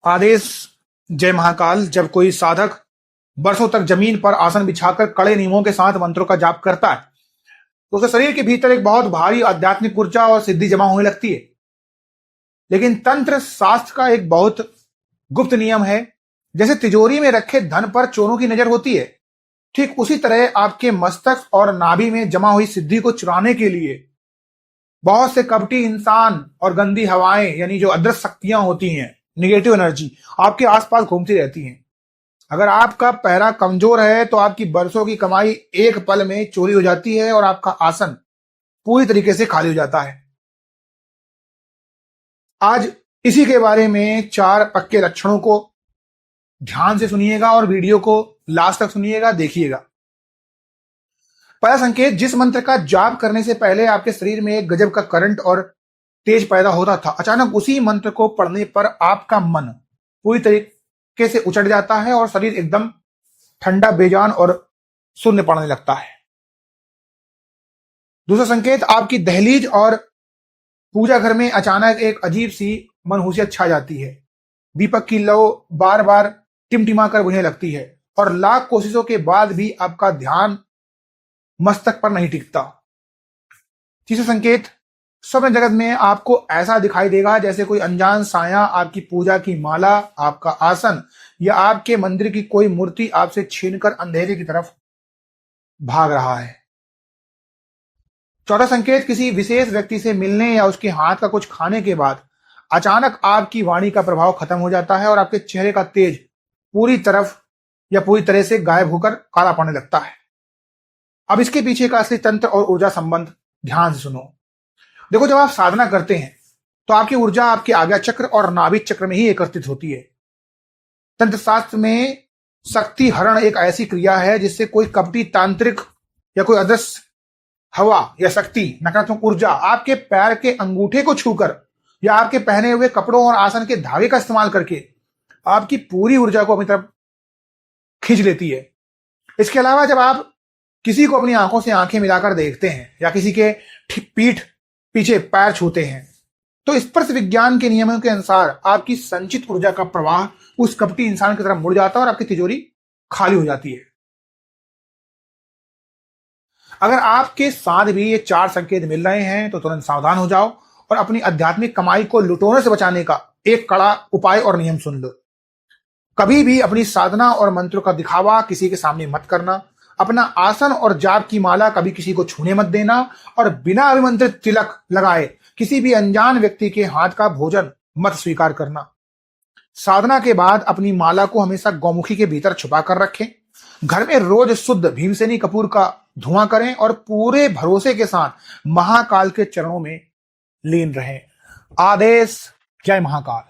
आदेश जय महाकाल। जब कोई साधक वर्षों तक जमीन पर आसन बिछाकर कड़े नियमों के साथ मंत्रों का जाप करता है तो उसके शरीर के भीतर एक बहुत भारी आध्यात्मिक ऊर्जा और सिद्धि जमा होने लगती है। लेकिन तंत्र शास्त्र का एक बहुत गुप्त नियम है, जैसे तिजोरी में रखे धन पर चोरों की नजर होती है, ठीक उसी तरह आपके मस्तक और नाभि में जमा हुई सिद्धि को चुराने के लिए बहुत से कपटी इंसान और गंदी हवाएं यानी जो अदृश्य शक्तियां होती हैं, निगेटिव एनर्जी आपके आसपास घूमती रहती हैं। अगर आपका पहरा कमजोर है तो आपकी बरसों की कमाई एक पल में चोरी हो जाती है और आपका आसन पूरी तरीके से खाली हो जाता है। आज इसी के बारे में 4 पक्के लक्षणों को ध्यान से सुनिएगा और वीडियो को लास्ट तक सुनिएगा, देखिएगा। पहला संकेत, जिस मंत्र का जाप करने से पहले आपके शरीर में एक गजब का करंट और तेज पैदा होता था, अचानक उसी मंत्र को पढ़ने पर आपका मन पूरी तरीके से उचट जाता है और शरीर एकदम ठंडा, बेजान और शून्य पड़ने लगता है। दूसरा संकेत, आपकी दहलीज और पूजा घर में अचानक एक अजीब सी मनहूसियत छा जाती है। दीपक की लौ बार बार टिमटिमा कर बुझने लगती है और लाख कोशिशों के बाद भी आपका ध्यान मस्तक पर नहीं टिकता। तीसरा संकेत, स्वप्न जगत में आपको ऐसा दिखाई देगा जैसे कोई अनजान साया आपकी पूजा की माला, आपका आसन या आपके मंदिर की कोई मूर्ति आपसे छीनकर अंधेरे की तरफ भाग रहा है। चौथा संकेत, किसी विशेष व्यक्ति से मिलने या उसके हाथ का कुछ खाने के बाद अचानक आपकी वाणी का प्रभाव खत्म हो जाता है और आपके चेहरे का तेज पूरी तरह से गायब होकर काला पड़ने लगता है। अब इसके पीछे का असली तंत्र और ऊर्जा संबंध ध्यान से सुनो। देखो, जब आप साधना करते हैं तो आपकी ऊर्जा आपके आज्ञा चक्र और नाभिक चक्र में ही एकत्रित होती है। तंत्र शास्त्र में शक्ति हरण एक ऐसी क्रिया है जिससे कोई कपटी तांत्रिक या कोई अदृश्य हवा या शक्ति, नकारात्मक ऊर्जा आपके पैर के अंगूठे को छूकर या आपके पहने हुए कपड़ों और आसन के धागे का इस्तेमाल करके आपकी पूरी ऊर्जा को अपनी तरफ खींच लेती है। इसके अलावा जब आप किसी को अपनी आंखों से आंखें मिलाकर देखते हैं या किसी के पीठ पीछे पैर छूते हैं तो स्पर्श विज्ञान के नियमों के अनुसार आपकी संचित ऊर्जा का प्रवाह उस कपटी इंसान की तरफ मुड़ जाता है और आपकी तिजोरी खाली हो जाती है। अगर आपके साथ भी ये 4 संकेत मिल रहे हैं तो तुरंत सावधान हो जाओ और अपनी आध्यात्मिक कमाई को लुटोने से बचाने का एक कड़ा उपाय और नियम सुन लो। कभी भी अपनी साधना और मंत्रों का दिखावा किसी के सामने मत करना। अपना आसन और जाप की माला कभी किसी को छूने मत देना और बिना अभिमंत्रित तिलक लगाए किसी भी अनजान व्यक्ति के हाथ का भोजन मत स्वीकार करना। साधना के बाद अपनी माला को हमेशा गौमुखी के भीतर छुपा कर रखें। घर में रोज शुद्ध भीमसेनी कपूर का धुआं करें और पूरे भरोसे के साथ महाकाल के चरणों में लीन रहें। आदेश जय महाकाल।